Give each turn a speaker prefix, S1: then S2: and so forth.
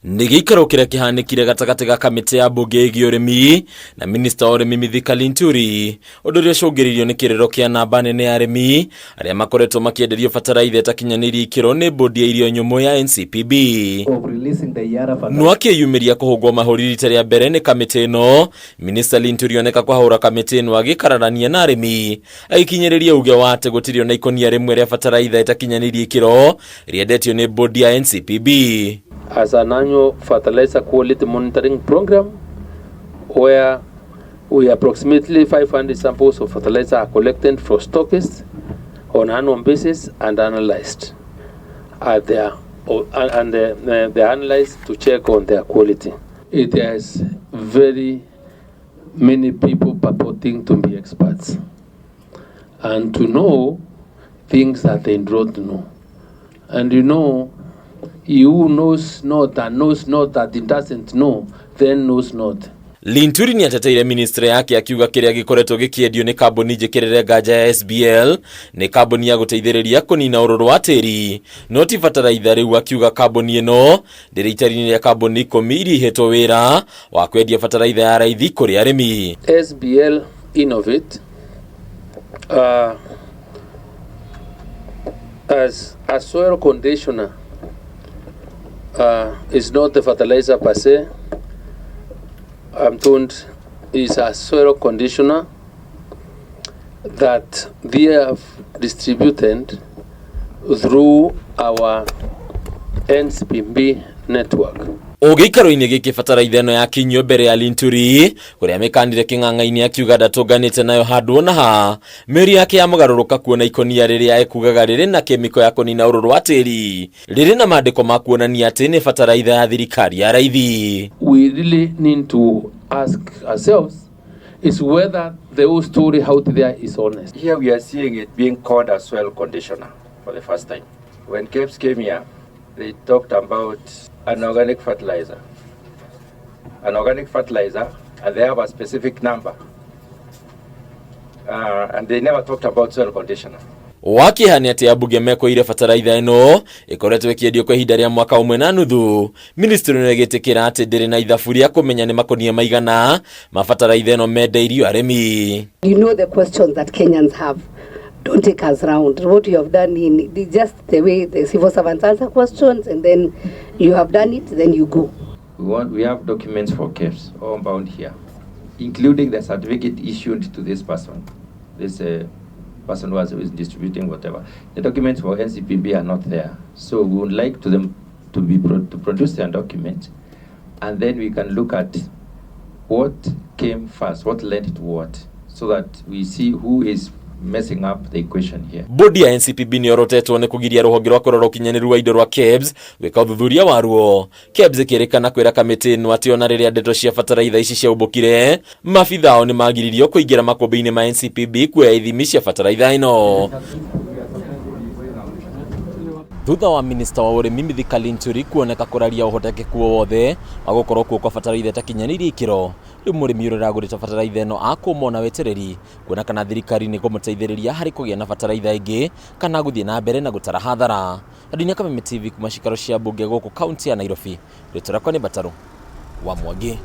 S1: Nigikaro kiria kihanikire gatagati ga kamiti ya mbunge igi urimi na minista wa urimi MITHIKA LINTURI undu ria cungiririo ni kiriro kia namba nene ya arimi aria makoretwo makienderio bataraitha itakinyaniirie ikiro ni mbundi ya IRIO NYUMU ya NCPB no akiyumiria kuhungwo mahuri rita ria mbere ni kamiti ino. Minista LINTURI oneka kwahura kamiti ino agikararania na arimi agikinyiriria uge wa ati gutiri ona ikonia rimwe ria bataraitha itakinyaniirie ikiro riendetio ni mbundi ya NCPB.
S2: As an annual fertilizer quality monitoring program, where we approximately 500 samples of fertilizer are collected from stockists on an annual basis and analyzed. They're analyzed to check on their quality. It has very many people purporting to be experts and to know things that they don't know. And you know, he who knows not and knows not that he doesn't know, then knows not.
S1: LINTURI ni ateteire ministry yake akiuga kiria gikoretwo gikiendio ni kambuni njikirire nganja ya SBL ni kambuni ya guteithiriria kunina ururu wa tiri no ti bataraitha riu akiuga kambuni ino ndiri itarini ya kambuni 10 iri ihetwo wira wa kwendia bataraitha ya raithi kuri arimi.
S2: SBL Innovate as a soil conditioner is not the fertilizer per se. I'm told is a soil conditioner that they have distributed through our NCPB network.
S1: Ugikaro-ini giki bataraitha ino yakinyio mbere ya LINTURI kuria mikandire king'ang'a-ini akiuga ndatunganite nayo handu na ha meri yake ya mugaruruka kuona ikonia riria ekugaga riri na kemiko ya kunina ururu wa tiri riri na mandiko ma kuonania ati ni bataraitha ya thirikari ya raithi.
S2: We really need to ask ourselves is whether the whole story out there is honest.
S3: Here we are seeing it being called a soil conditioner for the first time. When KEBS came here, they talked about an organic fertilizer, and they have a specific number, and they never talked about soil conditioner.
S1: Wakihani ati abunge meko ire bataraitha ino ikoretwo ikiendio kwa ihinda ria mwaka umwe na nuthu. Ministry no igitikira ati ndiri na ithabu ria kumenya ni makonia maigana mabataraitha ino mendeirio arimi.
S4: You know the questions that Kenyans have. Don't take us round. What you have done in just the way the civil servants answer questions, and then you have done it, then you go.
S3: We have documents for KEBS all bound here, including the certificate issued to this person. This person who is distributing whatever. The documents for NCPB are not there, so we would like them to produce their document, and then we can look at what came first, what led to what, so that we see who is messing up the equation here.
S1: Bodi ya NCPB ni orotetwo ni kugiria ruhonge rwa kurora ukinyaniru wa indo rwa KEBS gwika uthuthuria waruo. KEBS ikirikana kwira kamiti ino ati ona riria ndeto cia bataraitha ici cia ubukire mabithao ni magiririo kuingira makombe-ini ma NCPB kuoya ithimi cia bataraitha ino. Thutha wa minista wa urimi MITHIKA LINTURI kuoneka kuraria uhotekeku wothe wa gukorwo kuo kwa bataraitha itakinyaniirie ikiro, riu murimi uragurita bataraitha ino akumona wetereri kuona kana thirikari ni kumuteithiriria hari kugia na bataraitha ingi kana guthie na mbere na gutara hathara. Adini kama MTV kuma cikaro cia mbunge guku kaunti ya Nairobi, rĩtwa rĩakwa ni Bataru wa Mwangi.